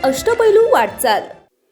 अष्टपैलू वाटचाल।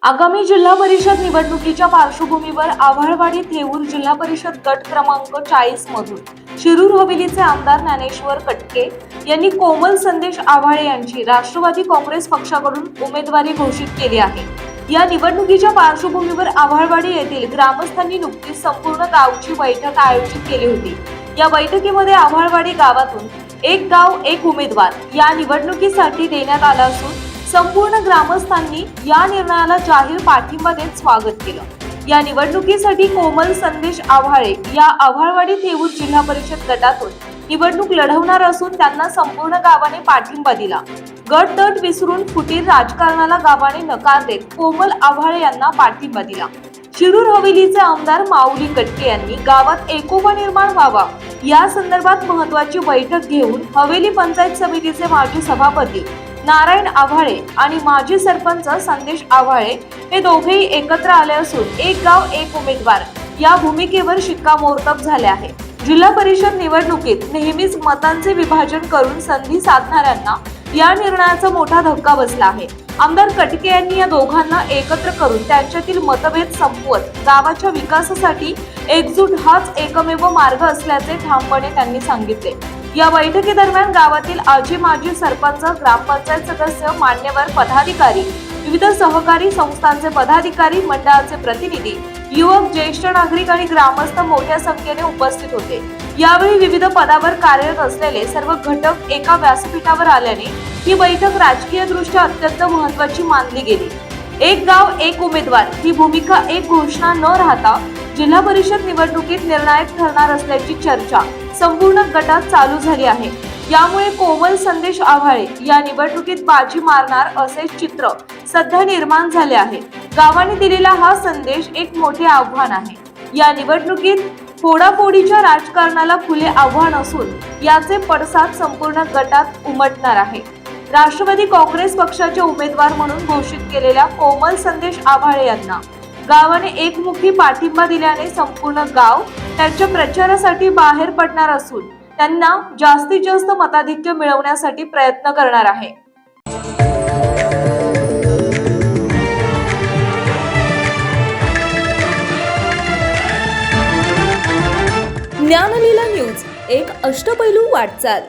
आगामी जिल्हा परिषद निवडणुकीच्या पार्श्वभूमीवर आव्हाळवाडी थेऊर जिल्हा परिषद गट क्रमांक 40 मधून शिरूर हवेलीचे आमदार ज्ञानेश्वर कटके यांनी कोमल संदेश आव्हाळे यांची राष्ट्रवादी काँग्रेस पक्षाकडून उमेदवारी घोषित केली आहे। या निवडणुकीच्या पार्श्वभूमीवर आव्हाळवाडी येथील ग्रामस्थांनी नुकतीच संपूर्ण गावची बैठक आयोजित केली होती। या बैठकीमध्ये आव्हाळवाडी गावातून एक गाव एक उमेदवार या निवडणुकीसाठी देण्यात आला असून संपूर्ण ग्रामस्थांनी या निर्णयाला जाहीर पाठिंबा देत स्वागत केलं। या निवडणुकीसाठी कोमल संदेश आव्हाळे या आव्हाळवाडी थेऊर जिल्हा परिषद गटातून निवडणूक लढवणार असून त्यांना संपूर्ण गावाने पाठिंबा दिला। गट तट विसरून फुटीर राजकारणाला गावाने नकार देत कोमल आव्हाळे यांना पाठिंबा दिला। शिरूर हवेलीचे आमदार माऊली कटके यांनी गावात एकोपा निर्माण व्हावा या संदर्भात महत्त्वाची बैठक घेऊन हवेली पंचायत समितीचे माजी सभापती नारायण आव्हाळे आणि माजी सरपंच संदेश आव्हाळे हे दोघेही एकत्र आले असून एक गाव एक उमेदवार या भूमिकेवर शिक्कामोर्तब झाले आहे। जिल्हा परिषद निवडणुकीत नेहमीच मतांचे विभाजन करून संधी साधणाऱ्यांना या निर्णयाचा मोठा धक्का बसला आहे। आमदार कटके यांनी या दोघांना एकत्र करून त्यांच्यातील मतभेद संपवत गावाच्या विकासासाठी एकजूट हाच एकमेव मार्ग असल्याचे ठामपणे त्यांनी सांगितले। या बैठकीदरम्यान गावातील आजी माजी सरपंच, ग्रामपंचायत सदस्य, मान्यवर पदाधिकारी, विविध सहकारी संस्थांचे पदाधिकारी, मंडळाचे प्रतिनिधी, युवक, ज्येष्ठ नागरिक आणि ग्रामस्थ मोठ्या संख्येने उपस्थित होते। यावेळी विविध पदावर कार्यरत असलेले सर्व घटक एका व्यासपीठावर आल्याने ही बैठक राजकीय दृष्ट्या अत्यंत महत्त्वाची मानली गेली। एक गाव एक उमेदवार ही भूमिका एक घोषणा न राहता जिल्हा परिषद निवडणुकीत निर्णायक ठरणार असल्याची चर्चा संपूर्ण गटात चालू झाली आहे। यामुळे कोमल संदेश आव्हाळे या निवडणुकीत बाजी मारणार असे चित्र सध्या निर्माण झाले आहे। गावाने दिलेला हा संदेश एक मोठे आव्हान आहे। या निवडणुकीत फोडाफोडीच्या राजकारणाला खुले आव्हान असून याचे पडसाद संपूर्ण गटात उमटणार आहे। राष्ट्रवादी काँग्रेस पक्षाचे उमेदवार म्हणून घोषित केलेल्या कोमल संदेश आव्हाळे यांना गावाने एकमुखी पाठिंबा दिल्याने संपूर्ण गाव त्यांच्या प्रचारासाठी बाहेर पडणार असून त्यांना जास्तीत जास्त मताधिक्य मिळवण्यासाठी प्रयत्न करणार आहे। ज्ञानलीला न्यूज, एक अष्टपैलू वाटचाल।